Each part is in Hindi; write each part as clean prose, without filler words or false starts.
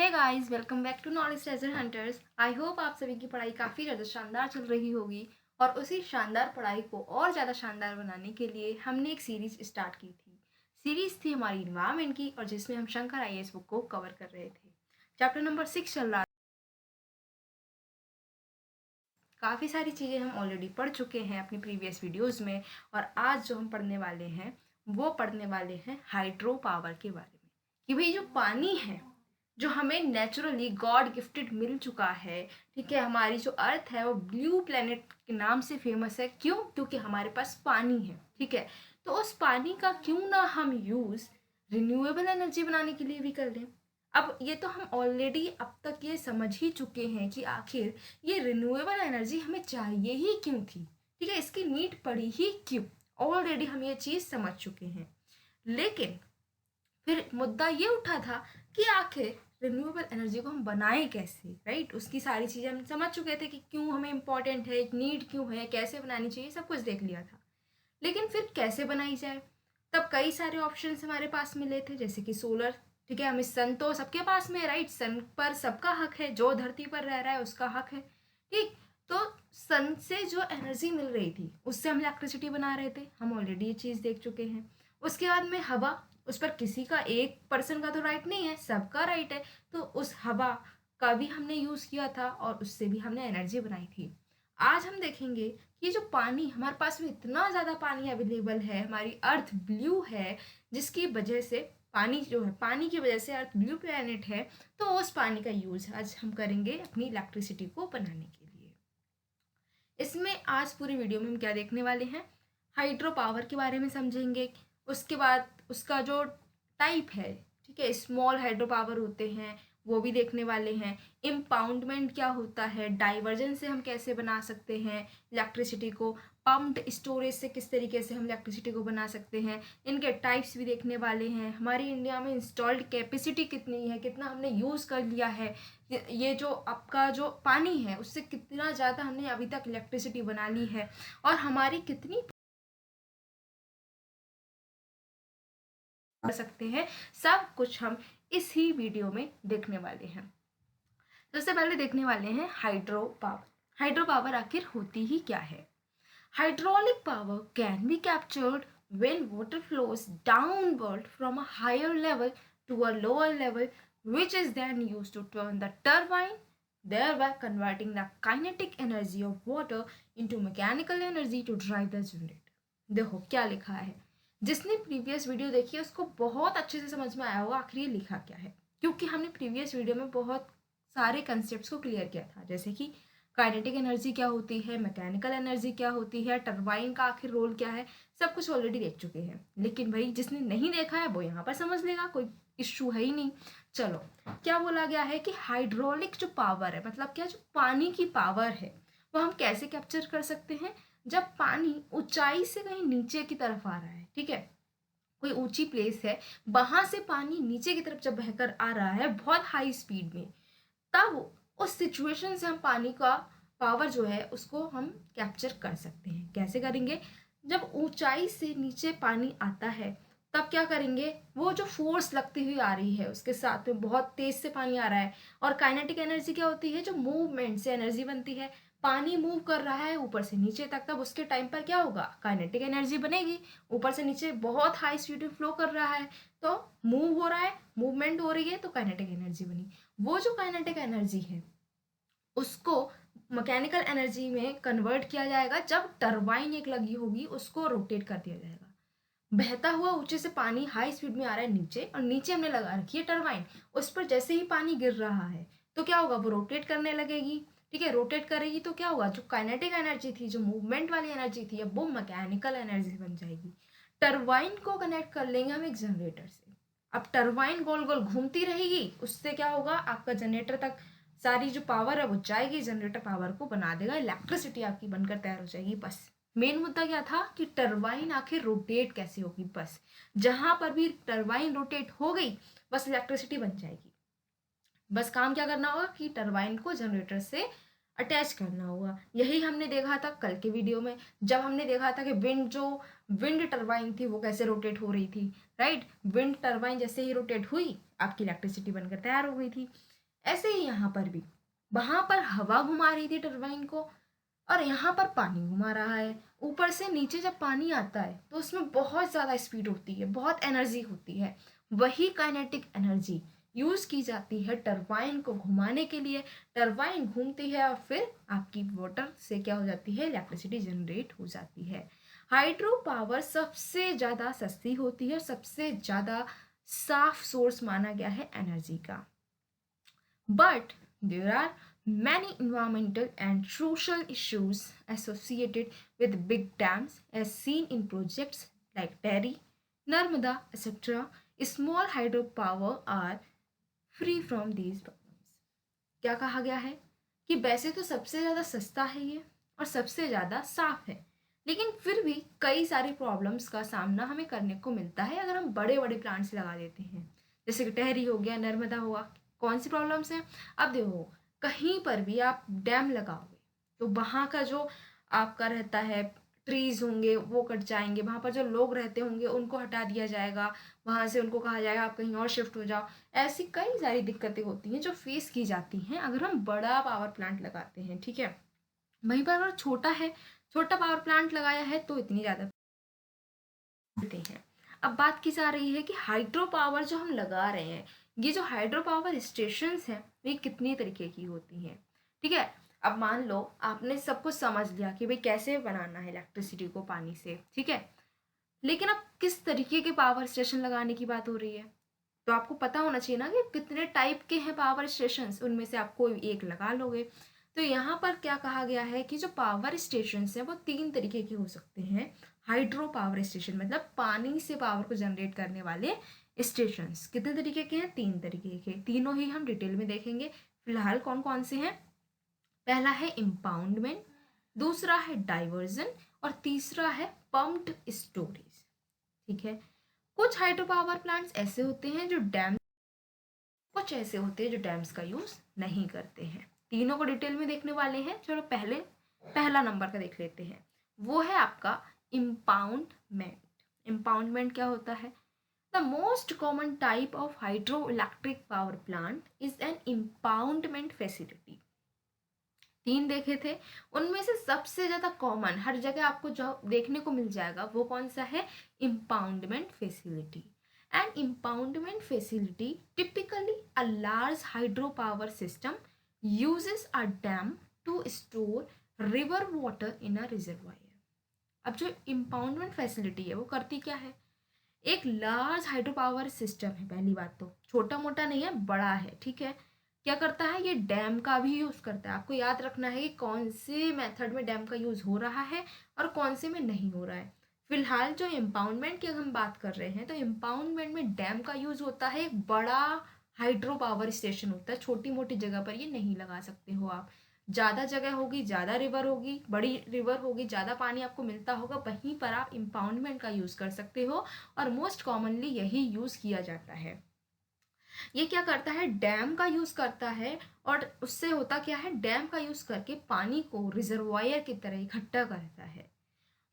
Hey guys, welcome back to Knowledge Treasure Hunters. I hope आप सभी की पढ़ाई काफ़ी ज़्यादा शानदार चल रही होगी और उसी शानदार पढ़ाई को और ज़्यादा शानदार बनाने के लिए हमने एक सीरीज स्टार्ट की थी। सीरीज थी हमारी इन्वायरमेंट की और जिसमें हम शंकर आईएएस बुक को कवर कर रहे थे। चैप्टर नंबर 6 चल रहा। काफ़ी सारी चीज़ें हम ऑलरेडी पढ़ चुके हैं अपनी प्रीवियस वीडियोज़ में और आज जो हम पढ़ने वाले हैं वो पढ़ने वाले हैं हाइड्रो पावर के बारे में कि भाई जो पानी है जो हमें नेचुरली गॉड गिफ्टेड मिल चुका है। ठीक है, हमारी जो अर्थ है वो ब्लू प्लेनेट के नाम से फेमस है। क्यों? क्योंकि हमारे पास पानी है। ठीक है, तो उस पानी का क्यों ना हम यूज़ रिन्यूएबल एनर्जी बनाने के लिए भी कर लें। अब ये तो हम ऑलरेडी अब तक ये समझ ही चुके हैं कि आखिर ये रिन्यूएबल एनर्जी हमें चाहिए ही क्यों थी। ठीक है, इसकी नीड पड़ी ही क्यों, ऑलरेडी हम ये चीज़ समझ चुके हैं। लेकिन फिर मुद्दा ये उठा था कि आखिर रिन्यूएबल एनर्जी को हम बनाएं कैसे। राइट, उसकी सारी चीज़ें हम समझ चुके थे कि क्यों हमें इम्पोर्टेंट है, एक नीड क्यों है, कैसे बनानी चाहिए, सब कुछ देख लिया था। लेकिन फिर कैसे बनाई जाए, तब कई सारे ऑप्शंस हमारे पास मिले थे, जैसे कि सोलर। ठीक है, हमें सन तो सबके पास में है। राइट, सन पर सबका हक है, जो धरती पर रह रहा है उसका हक है। ठीक, तो सन से जो एनर्जी मिल रही थी उससे हम इलेक्ट्रिसिटी बना रहे थे, हम ऑलरेडी ये चीज़ देख चुके हैं। उसके बाद में हवा, उस पर किसी का एक पर्सन का तो राइट नहीं है, सबका राइट है। तो उस हवा का भी हमने यूज़ किया था और उससे भी हमने एनर्जी बनाई थी। आज हम देखेंगे कि जो पानी हमारे पास में इतना ज़्यादा पानी अवेलेबल है, हमारी अर्थ ब्लू है, जिसकी वजह से पानी जो है, पानी की वजह से अर्थ ब्लू प्लैनेट है, तो उस पानी का यूज़ आज हम करेंगे अपनी इलेक्ट्रिसिटी को बनाने के लिए। इसमें आज पूरी वीडियो में हम क्या देखने वाले हैं, हाइड्रो पावर के बारे में समझेंगे। उसके बाद उसका जो टाइप है, ठीक है, स्मॉल हाइड्रो पावर होते हैं वो भी देखने वाले हैं। इम्पाउंडमेंट क्या होता है, डाइवर्जन से हम कैसे बना सकते हैं इलेक्ट्रिसिटी को, पम्प्ड स्टोरेज से किस तरीके से हम इलेक्ट्रिसिटी को बना सकते हैं, इनके टाइप्स भी देखने वाले हैं। हमारी इंडिया में इंस्टॉल्ड कैपेसिटी कितनी है, कितना हमने यूज़ कर लिया है, ये जो आपका जो पानी है उससे कितना ज़्यादा हमने अभी तक इलेक्ट्रिसिटी बना ली है और हमारी कितनी कर सकते हैं, सब कुछ हम इस ही वीडियो में देखने वाले हैं। सबसे पहले देखने वाले हैं हाइड्रो पावर। हाइड्रो पावर आखिर होती ही क्या है। Hydraulic power can be captured when water flows downward from a higher level to a lower level, which is then used to turn the turbine, thereby converting the kinetic energy of water into mechanical energy to drive the generator। देखो क्या लिखा है, जिसने प्रीवियस वीडियो देखी है उसको बहुत अच्छे से समझ में आया होगा आखिर ये लिखा क्या है, क्योंकि हमने प्रीवियस वीडियो में बहुत सारे कंसेप्ट को क्लियर किया था, जैसे कि काइनेटिक एनर्जी क्या होती है, मैकेनिकल एनर्जी क्या होती है, टरबाइन का आखिर रोल क्या है, सब कुछ ऑलरेडी देख चुके हैं। लेकिन भाई जिसने नहीं देखा है वो यहाँ पर समझ लेगा, कोई इश्यू है ही नहीं। चलो, क्या बोला गया है कि हाइड्रोलिक जो पावर है, मतलब क्या, जो पानी की पावर है वो हम कैसे कैप्चर कर सकते हैं, जब पानी ऊंचाई से कहीं नीचे की तरफ आ रहा है। ठीक है, कोई ऊंची प्लेस है, वहां से पानी नीचे की तरफ जब बहकर आ रहा है बहुत हाई स्पीड में, तब उस सिचुएशन से हम पानी का पावर जो है उसको हम कैप्चर कर सकते हैं। कैसे करेंगे, जब ऊंचाई से नीचे पानी आता है तब क्या करेंगे, वो जो फोर्स लगती हुई आ रही है उसके साथ में बहुत तेज से पानी आ रहा है, और काइनेटिक एनर्जी क्या होती है, जो मूवमेंट से एनर्जी बनती है। पानी मूव कर रहा है ऊपर से नीचे तक, तब उसके टाइम पर क्या होगा, काइनेटिक एनर्जी बनेगी। ऊपर से नीचे बहुत हाई स्पीड में फ्लो कर रहा है तो मूव हो रहा है, मूवमेंट हो रही है तो काइनेटिक एनर्जी बनी। वो जो काइनेटिक एनर्जी है उसको मैकेनिकल एनर्जी में कन्वर्ट किया जाएगा जब टरबाइन एक लगी होगी, उसको रोटेट कर दिया जाएगा। बहता हुआ ऊंचे से पानी हाई स्पीड में आ रहा है नीचे, और नीचे हमने लगा रखी है टरबाइन, उस पर जैसे ही पानी गिर रहा है तो क्या होगा, वो रोटेट करने लगेगी। ठीक है, रोटेट करेगी तो क्या होगा, जो काइनेटिक एनर्जी थी, जो मूवमेंट वाली एनर्जी थी, अब वो मैकेनिकल एनर्जी बन जाएगी। टरबाइन को कनेक्ट कर लेंगे हम एक जनरेटर से। अब टरबाइन गोल गोल घूमती रहेगी, उससे क्या होगा, आपका जनरेटर तक सारी जो पावर है वो जाएगी, जनरेटर पावर को बना देगा, इलेक्ट्रिसिटी आपकी बनकर तैयार हो जाएगी। बस मेन मुद्दा क्या था कि टरबाइन आखिर रोटेट कैसे होगी, बस जहां पर भी टरबाइन रोटेट हो गई बस इलेक्ट्रिसिटी बन जाएगी। बस काम क्या करना होगा कि टरबाइन को जनरेटर से अटैच करना होगा। यही हमने देखा था कल के वीडियो में, जब हमने देखा था कि विंड टरबाइन थी वो कैसे रोटेट हो रही थी। राइट, विंड टरबाइन जैसे ही रोटेट हुई आपकी इलेक्ट्रिसिटी बनकर तैयार हो गई थी। ऐसे ही यहाँ पर भी, वहां पर हवा घुमा रही थी टरबाइन को और यहाँ पर पानी घुमा रहा है। ऊपर से नीचे जब पानी आता है तो उसमें बहुत ज़्यादा स्पीड होती है, बहुत एनर्जी होती है। वही काइनेटिक एनर्जी यूज़ की जाती है टरबाइन को घुमाने के लिए। टरबाइन घूमती है और फिर आपकी वाटर से क्या हो जाती है, इलेक्ट्रिसिटी जनरेट हो जाती है। हाइड्रो पावर सबसे ज़्यादा सस्ती होती है, सबसे ज़्यादा साफ सोर्स माना गया है एनर्जी का। But there are many environmental and social issues associated with big dams, as seen in projects like Terry, Narmada, etc. Small hydropower are free from these problems. क्या कहा गया है कि वैसे तो सबसे ज़्यादा सस्ता है ये और सबसे ज़्यादा साफ है, लेकिन फिर भी कई सारी प्रॉब्लम्स का सामना हमें करने को मिलता है अगर हम बड़े बड़े प्लांट्स लगा देते हैं, जैसे कि टहरी हो गया, नर्मदा हुआ। कौन सी प्रॉब्लम्स हैं? अब देखो, कहीं पर भी आप डैम लगाओगे तो वहाँ का जो आपका रहता है ट्रीज होंगे वो कट जाएंगे, वहाँ पर जो लोग रहते होंगे उनको हटा दिया जाएगा, वहाँ से उनको कहा जाएगा आप कहीं और शिफ्ट हो जाओ। ऐसी कई सारी दिक्कतें होती हैं जो फेस की जाती हैं अगर हम बड़ा पावर प्लांट लगाते हैं, ठीक है। वहीं पर अगर छोटा है, छोटा पावर प्लांट लगाया है तो इतनी ज़्यादा देते हैं। अब बात की जा रही है कि हाइड्रो पावर जो हम लगा रहे हैं, ये जो हाइड्रो पावर स्टेशंस हैं ये कितनी तरीके की होती हैं, ठीक है। अब मान लो आपने सब कुछ समझ लिया कि भाई कैसे बनाना है इलेक्ट्रिसिटी को पानी से, ठीक है। लेकिन अब किस तरीके के पावर स्टेशन लगाने की बात हो रही है, तो आपको पता होना चाहिए ना कि कितने टाइप के हैं पावर स्टेशन, उनमें से आप कोई एक लगा लोगे। तो यहाँ पर क्या कहा गया है कि जो पावर स्टेशन हैं वो 3 तरीके के हो सकते हैं। हाइड्रो पावर स्टेशन मतलब पानी से पावर को जनरेट करने वाले स्टेशन कितने तरीके के हैं? 3 तरीके के। तीनों ही हम डिटेल में देखेंगे। फिलहाल कौन कौन से हैं? पहला है इम्पाउंडमेंट, दूसरा है डाइवर्जन और तीसरा है पम्प्ड स्टोरेज, ठीक है। कुछ हाइड्रो पावर प्लांट्स ऐसे होते हैं जो डैम, कुछ ऐसे होते हैं जो डैम्स का यूज नहीं करते हैं। तीनों को डिटेल में देखने वाले हैं। चलो पहले पहला नंबर का देख लेते हैं, वो है आपका इम्पाउंडमेंट। इम्पाउंडमेंट क्या होता है? The most common type of hydro electric power plant is an impoundment facility. 3 देखे थे, उनमें से सबसे ज़्यादा कॉमन हर जगह आपको जो देखने को मिल जाएगा वो कौन सा है? Impoundment facility. And impoundment facility typically a large hydro power system uses a dam to store river water in a reservoir. अब जो इम्पाउंडमेंट फैसिलिटी है वो करती क्या है? एक लार्ज हाइड्रो पावर सिस्टम है, पहली बात तो छोटा मोटा नहीं है, बड़ा है, ठीक है। क्या करता है? ये डैम का भी यूज़ करता है। आपको याद रखना है कि कौन से मेथड में डैम का यूज़ हो रहा है और कौन से में नहीं हो रहा है। फिलहाल जो इम्पाउंडमेंट की अगर हम बात कर रहे हैं तो इम्पाउंडमेंट में डैम का यूज़ होता है, एक बड़ा हाइड्रो पावर स्टेशन होता है। छोटी मोटी जगह पर ये नहीं लगा सकते हो आप। ज़्यादा जगह होगी, ज़्यादा रिवर होगी, बड़ी रिवर होगी, ज़्यादा पानी आपको मिलता होगा, वहीं पर आप इम्पाउंडमेंट का यूज़ कर सकते हो और मोस्ट कॉमनली यही यूज़ किया जाता है। ये क्या करता है? डैम का यूज़ करता है और उससे होता क्या है? डैम का यूज़ करके पानी को रिजर्वायर की तरह इकट्ठा करता है।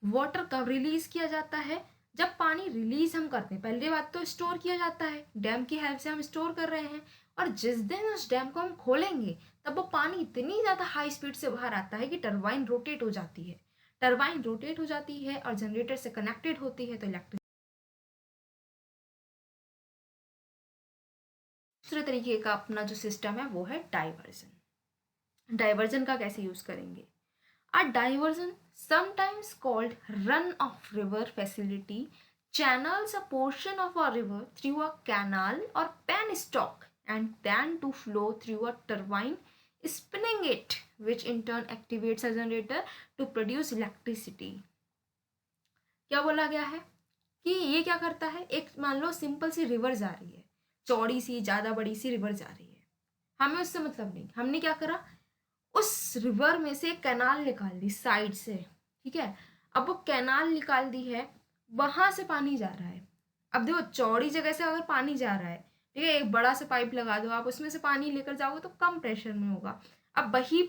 वाटर कब रिलीज किया जाता है? जब पानी रिलीज हम करते हैं। पहली बात तो स्टोर किया जाता है, डैम की हेल्प से हम स्टोर कर रहे हैं, और जिस दिन उस डैम को हम खोलेंगे तब वो पानी इतनी ज़्यादा हाई स्पीड से बाहर आता है कि टरबाइन रोटेट हो जाती है। टरबाइन रोटेट हो जाती है और जनरेटर से कनेक्टेड होती है, तो इलेक्ट्रिक। दूसरे तरीके का अपना जो सिस्टम है वो है डाइवर्जन। डाइवर्जन का कैसे यूज़ करेंगे? A diversion, sometimes called run-off river facility, channels a portion of a river through a canal or penstock and then to flow through a turbine, spinning it, which in turn activates a generator to produce electricity. क्या बोला गया है कि ये क्या करता है? एक मान लो सिंपल सी रिवर जा रही है, चौड़ी सी ज़्यादा बड़ी सी रिवर जा रही है, हमें उससे मतलब नहीं। हमने क्या करा? उस रिवर में से कैनाल निकाल दी साइड से, ठीक है। अब वो कैनाल निकाल दी है, वहां से पानी जा रहा है। अब देखो, चौड़ी जगह से अगर पानी जा रहा है, ठीक है, एक बड़ा सा पाइप लगा दो आप, उसमें से पानी लेकर जाओगे तो कम प्रेशर में होगा। अब वही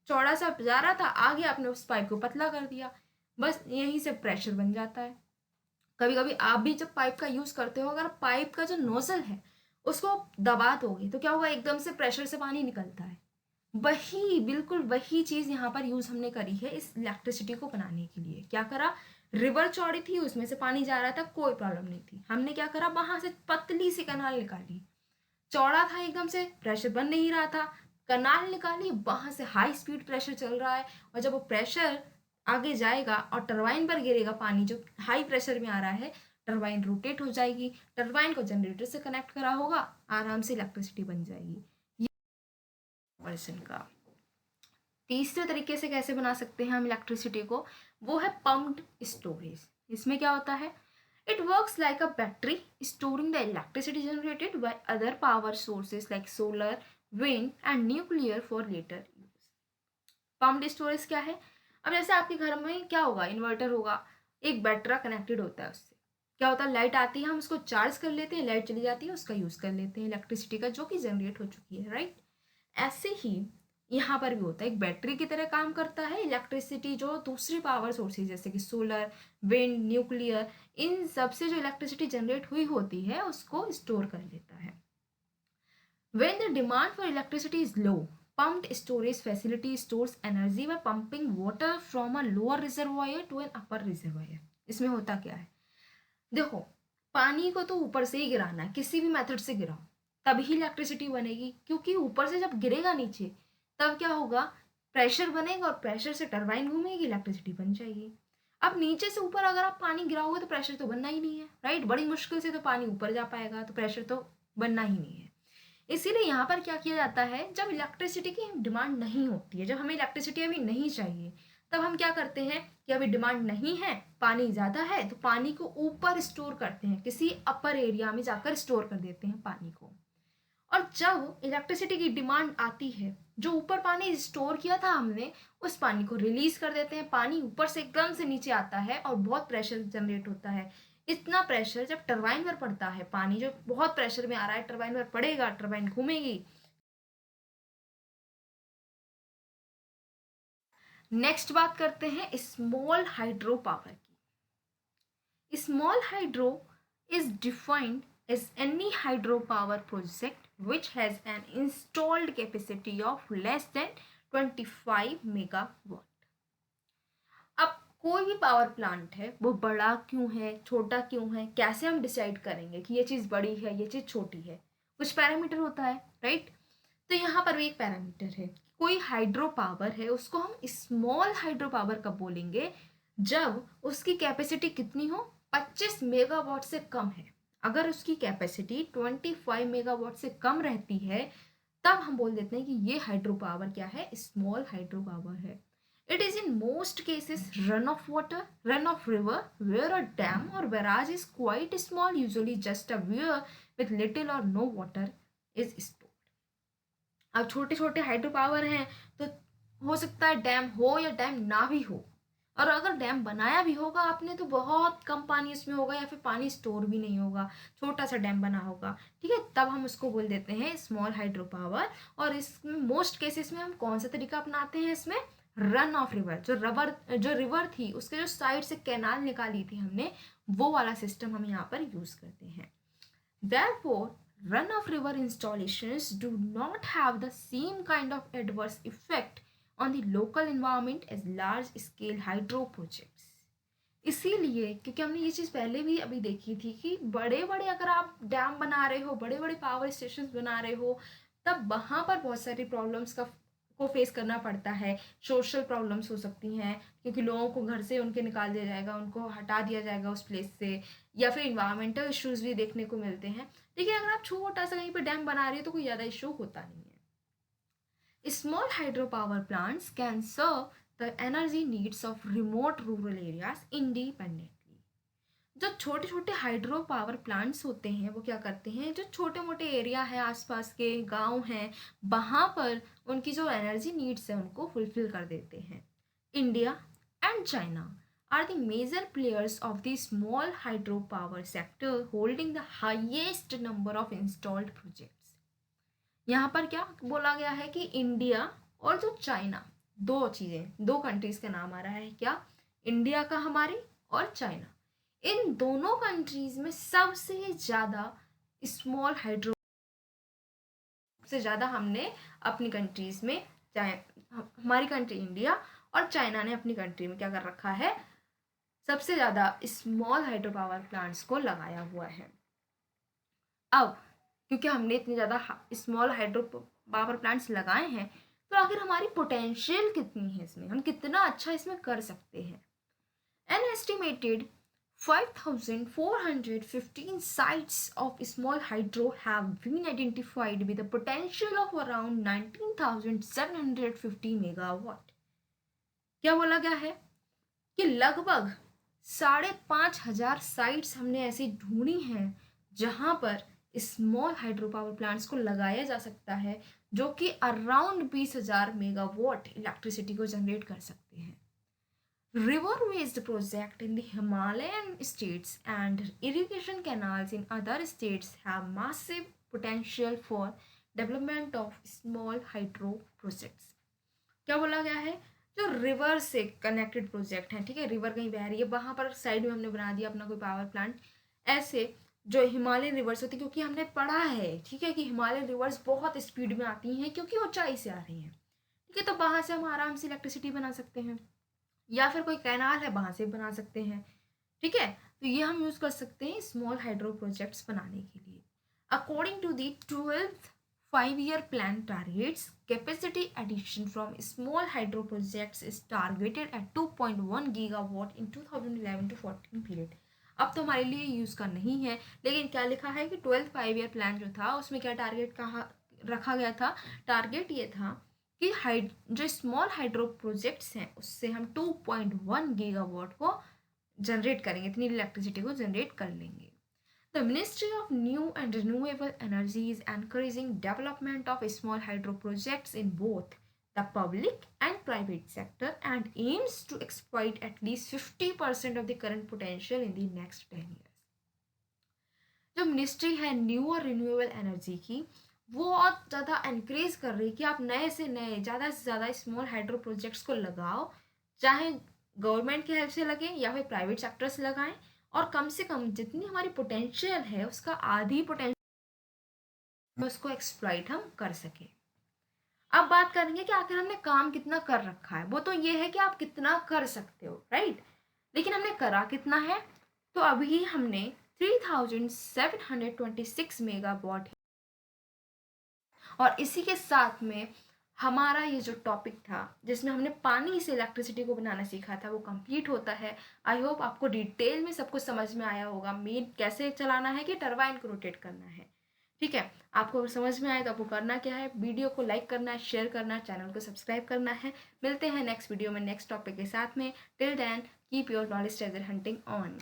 चौड़ा सा जा रहा था, आगे आपने उस पाइप को पतला कर दिया, बस यहीं से प्रेशर बन जाता है। कभी कभी आप भी जब पाइप का यूज करते हो, अगर पाइप का जो नोजल है उसको दबा दोगे तो क्या होगा, एकदम से प्रेशर से पानी निकलता है। वही बिल्कुल वही चीज़ यहाँ पर यूज़ हमने करी है इस इलेक्ट्रिसिटी को बनाने के लिए। क्या करा, रिवर चौड़ी थी, उसमें से पानी जा रहा था, कोई प्रॉब्लम नहीं थी, हमने क्या करा, वहां से पतली सी कनाल निकाली। चौड़ा था एकदम से, प्रेशर बन नहीं रहा था, कनाल निकाली, वहां से हाई स्पीड प्रेशर चल रहा है, और जब वो प्रेशर आगे जाएगा और टरबाइन पर गिरेगा पानी जो हाई प्रेशर में आ रहा है, टरबाइन रोटेट हो जाएगी, टरबाइन को जनरेटर से कनेक्ट करा होगा, आराम से इलेक्ट्रिसिटी बन जाएगी। ये वर्जन का तीसरे तरीके से कैसे बना सकते हैं हम इलेक्ट्रिसिटी को, वो है पम्प्ड स्टोरेज। इसमें क्या होता है, it works like a battery storing the electricity generated by other power sources like solar, wind and nuclear for later use. Pumped storage क्या है, अब जैसे आपके घर में क्या होगा, इन्वर्टर होगा, एक बैटरा कनेक्टेड होता है, उससे क्या होता है, लाइट आती है, हम उसको चार्ज कर लेते हैं, लाइट चली जाती है, उसका यूज कर लेते हैं इलेक्ट्रिसिटी का, जो कि जनरेट हो चुकी है, राइट। ऐसे ही यहाँ पर भी होता है, एक बैटरी की तरह काम करता है इलेक्ट्रिसिटी, जो दूसरी पावर सोर्सेज जैसे कि सोलर, विंड, न्यूक्लियर, इन सब से जो इलेक्ट्रिसिटी जनरेट हुई होती है उसको स्टोर कर लेता है। When the demand for electricity is low, pumped storage facility stores energy by pumping water from a lower reservoir to an upper reservoir. इसमें होता क्या है, देखो, पानी को तो ऊपर से ही गिराना है, किसी भी मेथड से गिराओ तभी इलेक्ट्रिसिटी बनेगी, क्योंकि ऊपर से जब गिरेगा नीचे तब क्या होगा, प्रेशर बनेगा, और प्रेशर से टरबाइन घूमेगी, इलेक्ट्रिसिटी बन जाएगी। अब नीचे से ऊपर अगर आप पानी गिराओगे तो प्रेशर तो बनना ही नहीं है, राइट, बड़ी मुश्किल से तो पानी ऊपर जा पाएगा, तो प्रेशर तो बनना ही नहीं है। इसीलिए यहाँ पर क्या किया जाता है, जब इलेक्ट्रिसिटी की डिमांड नहीं होती है, जब हमें इलेक्ट्रिसिटी अभी नहीं चाहिए, तब हम क्या करते हैं कि अभी डिमांड नहीं है, पानी ज़्यादा है, तो पानी को ऊपर स्टोर करते हैं, किसी अपर एरिया में जाकर स्टोर कर देते हैं पानी को। और जब इलेक्ट्रिसिटी की डिमांड आती है, जो ऊपर पानी स्टोर किया था हमने, उस पानी को रिलीज कर देते हैं, पानी ऊपर से एकदम से नीचे आता है और बहुत प्रेशर जनरेट होता है। इतना प्रेशर जब टरबाइन पर पड़ता है, पानी जो बहुत प्रेशर में आ रहा है टरबाइन पर पड़ेगा, टरबाइन घूमेगी। नेक्स्ट बात करते हैं स्मॉल हाइड्रो पावर की। Small hydro is defined as any hydropower project which has an installed capacity of less than 25 megawatt. अब कोई भी पावर प्लांट है, वो बड़ा क्यों है, छोटा क्यों है, कैसे हम डिसाइड करेंगे कि ये चीज़ बड़ी है, ये चीज़ छोटी है, कुछ पैरामीटर होता है, राइट। तो यहाँ पर भी एक पैरामीटर है, कोई हाइड्रो पावर है उसको हम स्मॉल हाइड्रो पावर कब बोलेंगे, जब उसकी कैपेसिटी कितनी हो, 25 मेगावाट से कम है। अगर उसकी कैपेसिटी 25 मेगावाट से कम रहती है, तब हम बोल देते हैं कि ये हाइड्रो पावर क्या है, स्मॉल हाइड्रो पावर है। It is in most cases run of water, run of river, where a dam or barrage is quite small, usually just a weir with little or no water is stored. अब छोटे छोटे हाइड्रो पावर हैं, तो हो सकता है डैम हो या डैम ना भी हो, और अगर डैम बनाया भी होगा आपने तो बहुत कम पानी उसमें होगा, या फिर पानी स्टोर भी नहीं होगा, छोटा सा डैम बना होगा, ठीक है, तब हम उसको बोल देते हैं स्मॉल हाइड्रो पावर। और इसमें मोस्ट केसेस में हम कौन सा तरीका अपनाते हैं, इसमें रन ऑफ रिवर, जो रिवर थी उसके जो साइड से कैनाल निकाली थी हमने, वो वाला सिस्टम हम यहाँ पर यूज करते हैं। Therefore, run-of river installations do not have the same kind of adverse effect on the local environment as large-scale hydro projects. इसीलिए, क्योंकि हमने ये चीज़ पहले भी अभी देखी थी कि बड़े बड़े अगर आप डैम बना रहे हो, बड़े बड़े पावर स्टेशन बना रहे हो, तब वहाँ पर बहुत सारी प्रॉब्लम्स को फेस करना पड़ता है। सोशल प्रॉब्लम्स हो सकती हैं, क्योंकि लोगों को घर से उनके निकाल दिया जाएगा, उनको हटा दिया जाएगा उस प्लेस से, या फिर इन्वायरमेंटल इश्यूज भी देखने को मिलते हैं। लेकिन अगर आप छोटा सा कहीं पर डैम बना रही हो तो कोई ज़्यादा इशू होता नहीं है। Small hydropower plants can serve the energy needs of remote rural areas independently. जो छोटे छोटे हाइड्रो पावर प्लांट्स होते हैं वो क्या करते हैं, जो छोटे मोटे एरिया है, आसपास के गांव हैं, वहाँ पर उनकी जो एनर्जी नीड्स है उनको फुलफिल कर देते हैं। India and China are the major players of the small hydropower sector, holding the highest number of installed projects. यहाँ पर क्या बोला गया है कि इंडिया और जो चाइना, दो चीज़ें, दो कंट्रीज का नाम आ रहा है, क्या, इंडिया का हमारे और चाइना, इन दोनों कंट्रीज में सबसे ज़्यादा स्मॉल हाइड्रो सबसे ज़्यादा हमने अपनी कंट्रीज़ में, चाहे हमारी कंट्री इंडिया और चाइना ने अपनी कंट्री में क्या कर रखा है, सबसे ज़्यादा स्मॉल हाइड्रो पावर प्लांट्स को लगाया हुआ है। अब क्योंकि हमने इतने ज़्यादा स्मॉल हाइड्रो पावर प्लांट्स लगाए हैं, तो आखिर हमारी पोटेंशियल कितनी है इसमें, हम कितना अच्छा इसमें कर सकते हैं। An estimated 5,415 sites of small hydro have been identified with a potential of around 19,750 megawatt. क्या बोला गया है कि लगभग 5,500 साइट्स हमने ऐसी ढूंढी हैं जहां पर स्मॉल हाइड्रो पावर प्लांट्स को लगाया जा सकता है, जो कि अराउंड 20,000 मेगावाट इलेक्ट्रिसिटी को जनरेट कर सकते हैं। River-based projects in the Himalayan states and irrigation canals in other states have massive potential for development of small hydro projects. क्या बोला गया है, जो रिवर से कनेक्टेड प्रोजेक्ट हैं, ठीक है, रिवर कहीं बह रही है, वहाँ पर साइड में हमने बना दिया अपना कोई पावर प्लांट। ऐसे जो हिमालयन रिवर्स होती है, क्योंकि हमने पढ़ा है, ठीक है, कि हिमालयन रिवर्स बहुत स्पीड में आती हैं क्योंकि ऊंचाई से आ रही हैं, ठीक है, तो वहाँ से हम आराम से इलेक्ट्रिसिटी बना सकते हैं, या फिर कोई कैनाल है वहाँ से बना सकते हैं, ठीक है, तो ये हम यूज़ कर सकते हैं स्मॉल हाइड्रो प्रोजेक्ट्स बनाने के लिए। According to the 12th 5-year plan targets, capacity addition from small hydro projects is targeted at 2.1 gigawatt in 2011 to 14 period. अब तो हमारे लिए यूज़ का नहीं है, लेकिन क्या लिखा है कि 12th 5-year plan जो था उसमें क्या टारगेट कहा रखा गया था, टारगेट ये था कि जो स्मॉल हाइड्रो प्रोजेक्ट्स हैं उससे हम 2.1 गीगावाट को जनरेट करेंगे, इतनी इलेक्ट्रिसिटी को जनरेट कर लेंगे। The Ministry of New and Renewable Energy is encouraging development of small hydro projects in both the public and private sector and aims to exploit at least 50% of the current potential in the next 10 years. जो मिनिस्ट्री है न्यू और रिन्यूएबल एनर्जी की, वो बहुत ज़्यादा एनकरेज कर रही है कि आप नए से नए ज़्यादा से ज़्यादा स्मॉल हाइड्रो प्रोजेक्ट्स को लगाओ, चाहे गवर्नमेंट की हेल्प से लगे या फिर प्राइवेट सेक्टर से लगाएं, और कम से कम जितनी हमारी पोटेंशियल है उसका आधी पोटेंशियल उसको एक्सप्लॉइट हम कर सके। अब बात करेंगे कि आखिर हमने काम कितना कर रखा है, वो तो ये है कि आप कितना कर सकते हो, राइट, लेकिन हमने करा कितना है, तो अभी हमने 3,726 मेगावाट, और इसी के साथ में हमारा ये जो टॉपिक था जिसमें हमने पानी से इलेक्ट्रिसिटी को बनाना सीखा था वो कंप्लीट होता है। आई होप आपको डिटेल में सब कुछ समझ में आया होगा, मेन कैसे चलाना है कि टरबाइन को रोटेट करना है, ठीक है। आपको अगर समझ में आए तो आपको करना क्या है, वीडियो को लाइक करना है, शेयर करना है, चैनल को सब्सक्राइब करना है। मिलते हैं नेक्स्ट वीडियो में नेक्स्ट टॉपिक के साथ में। Till then keep your knowledge treasure hunting on.